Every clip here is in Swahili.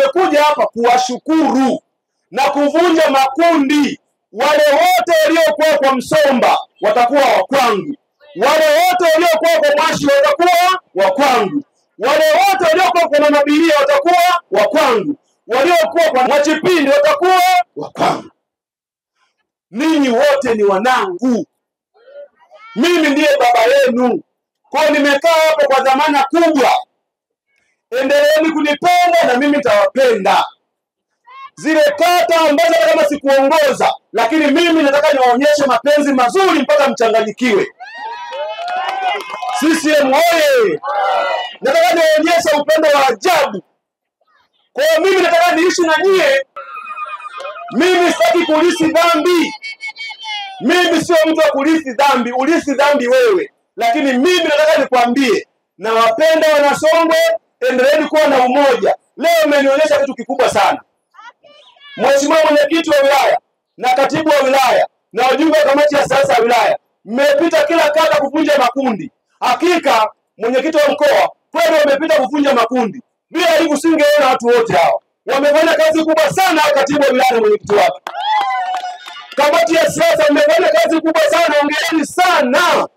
Nimekuja hapa kuwashukuru na kuvunja makundi. Wale wote waliokuwa kwa Msomba watakuwa wa kwangu. Wale wote waliokuwa kwa Mwashi watakuwa wa kwangu. Wale wote waliokuwa kwa Mabiria watakuwa wa kwangu. Waliokuwa kwa Mwachipindi watakuwa wa kwangu. Ninyi wote ni wanangu. Mimi ndiye baba yenu. Kwa nimekaa hapa kwa dhamana kubwa. Endeleeni kunipenda na mimi nitawapenda. Zile kata ambazo kama sikuongoza, lakini mimi nataka niwaonyeshe mapenzi mazuri mpaka mchanganyikiwe. CCM oye! Nataka niwaonyeshe upendo wa ajabu. Kwa hiyo mimi nataka niishi na nyie. Mimi sitaki kulisi dhambi. Mimi sio mtu wa kulisi dhambi, ulisi dhambi wewe. Lakini mimi nataka nikwambie, na wapenda Wanasongwe, endeleeni kuwa na umoja. Leo mmenionyesha kitu kikubwa sana. Mheshimiwa mwenyekiti wa wilaya na katibu wa wilaya na wajumbe wa kamati ya siasa ya wilaya, mmepita kila kata kuvunja makundi. Hakika mwenyekiti wa mkoa kweli wamepita kuvunja makundi. Bila hivyo singeona watu wote hao. Wamefanya kazi kubwa sana katibu wa wilaya na mwenyekiti wake. Kamati ya siasa mmefanya kazi kubwa sana, hongereni sana.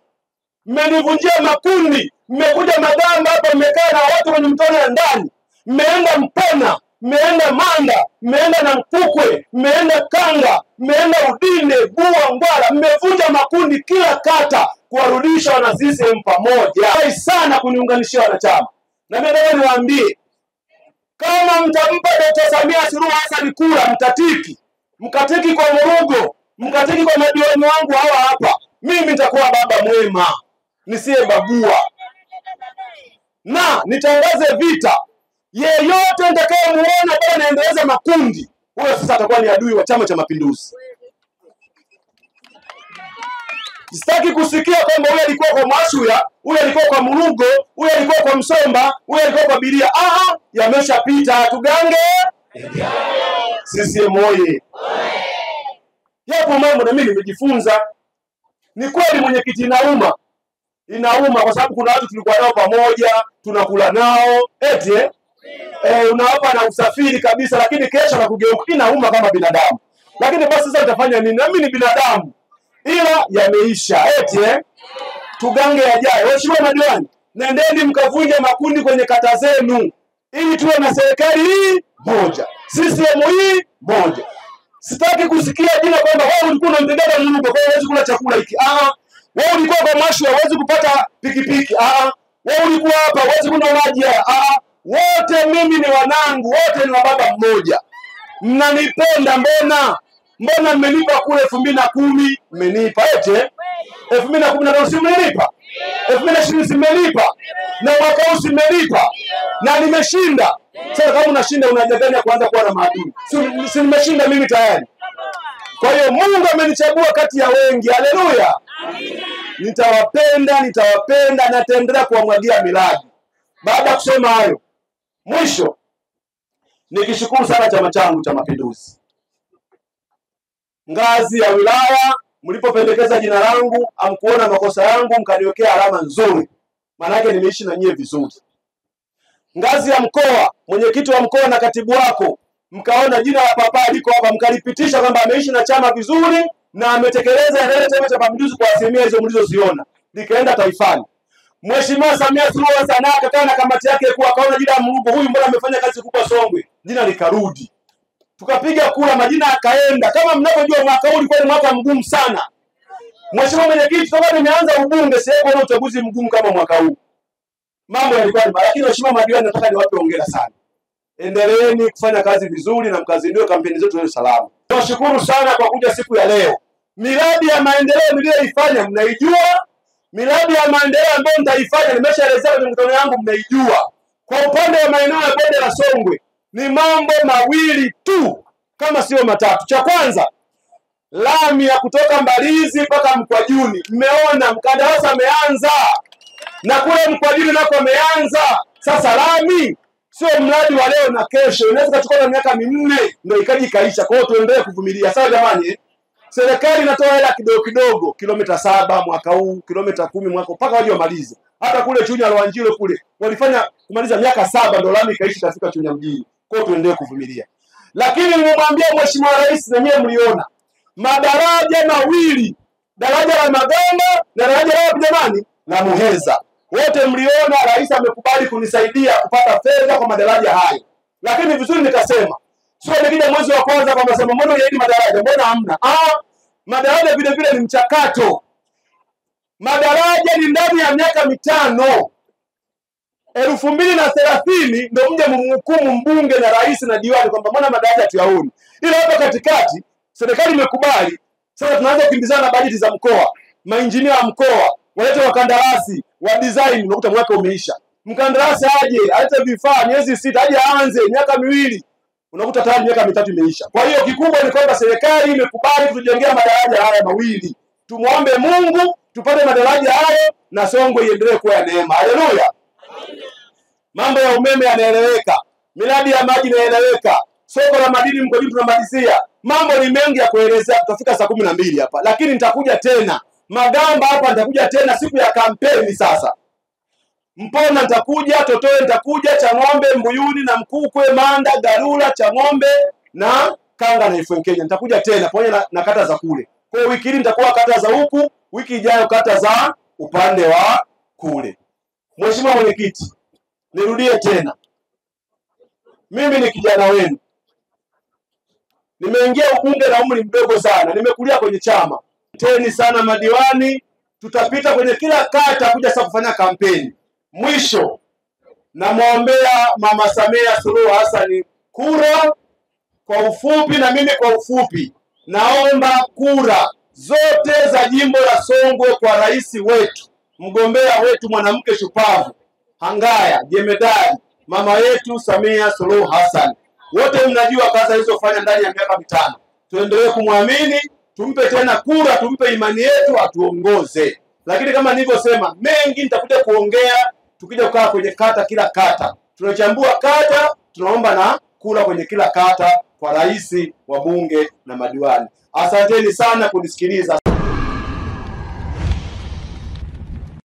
Mmenivunjia makundi, mmekuja Magamba hapa, mmekaa na watu wenye mtoni ya ndani. Mmeenda Mpona, mmeenda Manda, mmeenda na Mkukwe, mmeenda Kanga, mmeenda Udine, Bua, Ngwala, mmevunja makundi kila kata kuwarudisha wana CCM pamoja. Hai sana kuniunganishia wanachama. Na mimi nataka niwaambie, kama mtampa Dr. Samia Suluhu Hassan kura, mkatiki kwa Murugo, mkatiki kwa madiwani wangu hawa hapa, mimi nitakuwa baba mwema, nisiye bagua. Na nitangaze vita, yeyote nitakayemuona bwana anaendeleza makundi, huyo sasa atakuwa ni adui wa Chama cha Mapinduzi. Sitaki kusikia kwamba huyo alikuwa kwa Mwashuya, huyo alikuwa kwa Murugo, huyo alikuwa kwa Msomba, huyo alikuwa kwa Biria. Yameshapita, tugange. CCM oye! Yapo mambo na mimi nimejifunza. Ni kweli mwenyekiti, inauma kwa sababu kuna watu tulikuwa nao pamoja, tunakula nao, unawapa na usafiri kabisa, lakini kesho na kugeuka. Inauma kama binadamu. Lakini basi sasa utafanya nini? Na mimi ni binadamu. Ila yameisha. Tugange yajayo. Waheshimiwa madiwani, nendeni mkavunje makundi kwenye kata zenu ili tuwe na serikali hii moja, CCM hii moja. Sitaki kusikia jina kwamba wewe ulikuwa unamtegea Murugo kwa huwezi kula chakula hiki. Wewe ulikuwa kwa Mwashu huwezi kupata pikipiki. Wewe ulikuwa hapa huwezi kunywa maji. Wote mimi ni wanangu, wote ni wa baba mmoja. Mnanipenda mbona mmenipa kule 2010 mmenipa 2015 si mmenipa, 2020 si mmenipa, na mwaka huu si mmenipa, na nimeshinda. Sasa kama unashinda unajadania kuanza kuwa na maadui. Si nimeshinda mimi tayari. Kwa hiyo Mungu amenichagua kati ya wengi. Haleluya. Nitawapenda na nitaendelea kuwamwagia miradi. Baada ya kusema hayo, mwisho nikishukuru sana chama changu cha Mapinduzi. Ngazi ya wilaya mlipopendekeza jina langu, amkuona makosa yangu, mkaniwekea alama nzuri. Maana yake nimeishi na nyie vizuri. Ngazi ya mkoa, mwenyekiti wa mkoa na katibu wako, mkaona jina la papa liko hapa, mkalipitisha kwamba ameishi na chama vizuri na ametekeleza yale Chama cha Mapinduzi kwa asilimia hizo mlizoziona. Likaenda taifani. Mheshimiwa Samia Suluhu Hassan akakaa na kamati yake kwa akaona jina la Murugo, huyu mbona amefanya kazi kubwa Songwe, jina likarudi. Tukapiga kura, majina akaenda. Kama mnavyojua mwaka huu ulikuwa ni mwaka mgumu sana. Mheshimiwa mwenyekiti, toka nimeanza ubunge sijaona uchaguzi mgumu kama mwaka huu. Mambo yalikuwa ni mbaya, lakini waheshimiwa madiwani nataka niwape hongera sana. Endeleeni kufanya kazi vizuri na mkazindue kampeni zetu za salama. Tunashukuru sana kwa kuja siku ya leo. Miradi ya maendeleo niliyoifanya mnaijua. Miradi ya maendeleo ambayo nitaifanya nimeshaelezea kwenye mkutano yangu mnaijua. Kwa upande wa maeneo ya bonde la Songwe ni mambo mawili tu kama sio matatu. Cha kwanza, lami ya kutoka Mbalizi mpaka Mkwajuni. Mmeona mkandarasi ameanza. Na kule Mkwajuni nako ameanza. Sasa lami sio mradi wa leo na kesho. Inaweza kuchukua na miaka 4 ndio ikaji kaisha. Kwa hiyo tuendelee kuvumilia. Sawa jamani? Serikali inatoa hela kidogo kidogo, kilomita 7 mwaka huu, kilomita 10 mwaka mpaka waje wamalize. Hata kule Chunya Lwanjilo kule walifanya kumaliza miaka 7 ndio lami kaisha kafika Chunya mjini. Kwa hiyo tuendelee kuvumilia. Lakini nimemwambia Mheshimiwa Rais, na nyewe mliona madaraja mawili, daraja la Magamba na daraja la jamani la Muheza. Wote mliona rais amekubali kunisaidia kupata fedha kwa madaraja hayo. Lakini vizuri nikasema, sio nikija mwezi wa kwanza kwa masema mbona yaidi madaraja, mbona hamna? Madaraja vile vile ni mchakato. Madaraja ni ndani ya miaka 5. 2030 ndio mje mhukumu mbunge na rais na diwani kwamba mbona madaraja tuyaoni. Ila hapa katikati serikali imekubali. Sasa tunaanza kukimbizana bajeti za mkoa. Mainjinia wa mkoa, walete wakandarasi, wa design, unakuta mwaka umeisha. Mkandarasi aje, alete vifaa miezi 6, aje aanze miaka 2. Unakuta tayari miaka 3 imeisha. Kwa hiyo kikubwa ni kwamba serikali imekubali kutujengea madaraja haya mawili. Tumuombe Mungu tupate madaraja hayo na Songwe iendelee kuwa ya neema. Haleluya. Mambo ya umeme yanaeleweka, miradi ya maji inaeleweka, soko la madini mgodini tunamalizia. Mambo ni mengi ya kuelezea, tutafika saa 12 hapa. Lakini nitakuja tena Magamba hapa, nitakuja tena siku ya kampeni sasa. Mpona nitakuja, Totoe nitakuja, Chang'ombe, Mbuyuni na Mkukwe, Manda, Garula, Chang'ombe na Kanga na Ifwenkenya. Nitakuja tena pamoja na kata za kule. Kwa hiyo wiki hii nitakuwa kata za huku, wiki ijayo kata za upande wa kule. Mheshimiwa Mwenyekiti, nirudie tena. Mimi ni kijana wenu. Nimeingia ubunge na umri mdogo sana. Nimekulia kwenye chama. Teni sana madiwani, tutapita kwenye kila kata kuja sasa kufanya kampeni. Mwisho namwombea Mama Samia Suluhu Hassan kura kwa ufupi, na mimi kwa ufupi naomba kura zote za jimbo la Songwe kwa rais wetu, mgombea wetu mwanamke shupavu, Hangaya jemedari, mama yetu Samia Suluhu Hassan. Wote mnajua kazi alizofanya ndani ya miaka 5. Tuendelee kumwamini, tumpe tena kura, tumpe imani yetu atuongoze. Lakini kama nilivyosema, mengi nitakuja kuongea tukija kukaa kwenye kata, kila kata. Tunachambua kata, tunaomba na kura kwenye kila kata kwa rais, wabunge na madiwani. Asanteni sana kunisikiliza.